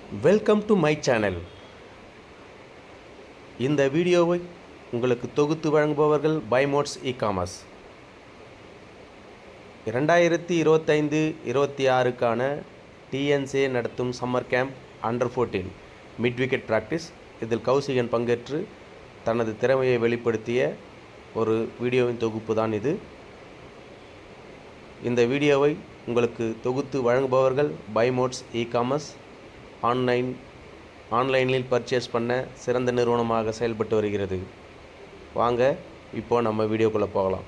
Welcome to my channel. இந்த வீடியோவை உங்களுக்கு தொகுத்து வழங்குபவர்கள் பைமோட்ஸ் இ-காமர்ஸ். 2025-26க்கான டிஎன்சிஏ நடத்தும் summer camp under 14 mid wicket practice. இதில் கௌசிகன் பங்கேற்று தனது திறமையை வெளிப்படுத்திய ஒரு வீடியோவின் தொகுப்பு தான் இது. இந்த வீடியோவை உங்களுக்கு தொகுத்து வழங்குபவர்கள் பைமோட்ஸ் இ-காமர்ஸ். ஆன்லைனில் பர்ச்சேஸ் பண்ண சிறந்த நிறுவனமாக செயல்பட்டு வருகிறது. வாங்க இப்போ நம்ம வீடியோக்குள்ளே போகலாம்.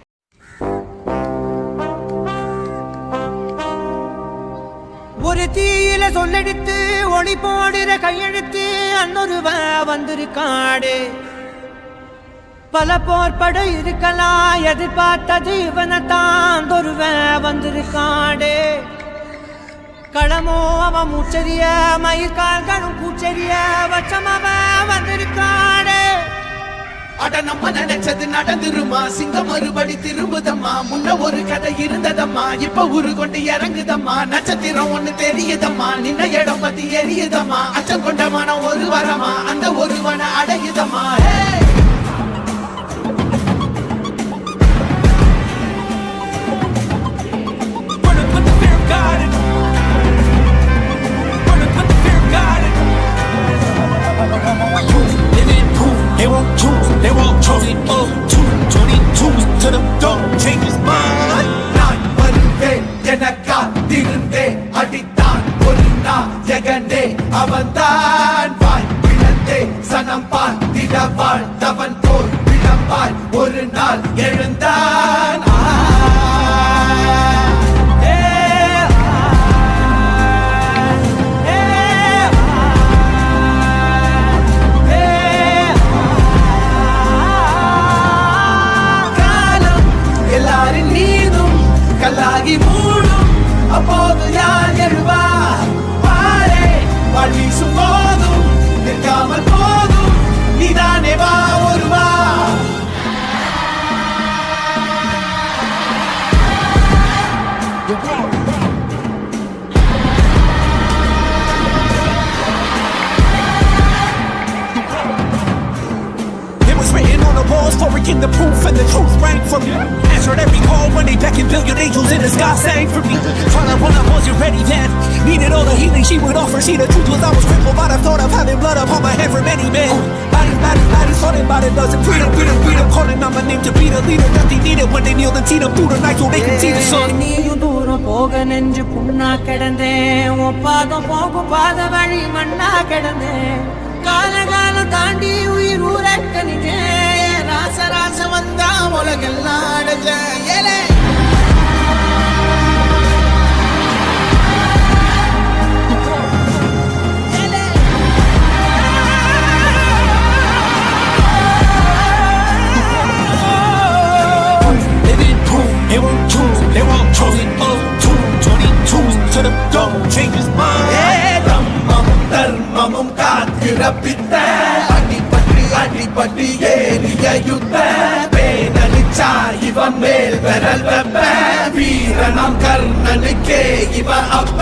ஒரு தீயில சொல்லெடுத்து ஒளி போடுற கையெழுத்து அன்னொருவ வந்திருக்காடு. பல போர்பட இருக்கலாம், எதிர்பார்த்தது இவனைத்தான் ஒருவ வந்திருக்காடு. களமோ அவன் மூச்சரிய மயிர்கால்களும் கூச்சரிய வச்சம் அவன் வந்திருக்காடு. அட நம்ம நினைச்சது நடந்துருமா, சிங்கம் மறுபடி திரும்புதம்மா. முன்ன ஒரு கதை இருந்ததம்மா, இப்ப உரு கொண்டு இறங்குதம்மா. நட்சத்திரம் ஒண்ணு தெரியுதம்மா, நின்ன இடம் பத்தி எரியுதம்மா. அச்சம் கொண்ட மனம் ஒரு வரமா, அந்த ஒருவனை அடையுதம்மா. They won't choose, they won't choose it. 222 to the door, change his mind. நான் வருவேன் எனக்கா திருந்தே அடித்தான் ஒரு நாயகனே அவன்தான். வாய் பிளந்தே சனம் பார்த்திட வாழ்ந்தவன் போர் விளம்பாய் ஒரு நாள் எழுந்தான். கல்லாகி மூடும் அப்போது யார் எழுவா? பாரே வாழ் வீசும் போதும் நிற்காமல் போதும் நீதானே வா ஒருவா. Written on the walls, foraging the proof, and the truth rang from me. Answered every call when they beckoned, billion angels in the sky sang for me. Trying to run up, wasn't ready then. Needed all the healing she would offer. See, the truth was I was crippled by the thought of having blood upon my head for many men. Bodies, falling by the dozen. Freedom, calling on my name to be the leader that they needed when they kneeled and seen them through the night so they can see the sun. நீயும் தூரம் போக நெஞ்சு புண்ணா கிடந்தேன், ஒப்பாதம் போகும் பாத வழி மண்ணா கிடந்தேன். காலகாலம் தாண்டி உயிர் ஊரக்கணிச்சேன், ராச வந்தா உலகெல்லாம் அடைஞ்சேன். ஏலே They won't choose, they won't choose it. 222 to the door, change his mind. தர்மமும் தர்மமும் காத்திரப்பித்த அடிபட்டு ஏறிய யுத்த பேனலிச்சா இவன் மேல் விரல் வெப்ப. வீரனாம் கர்ணனுக்கே இவன் அப்ப.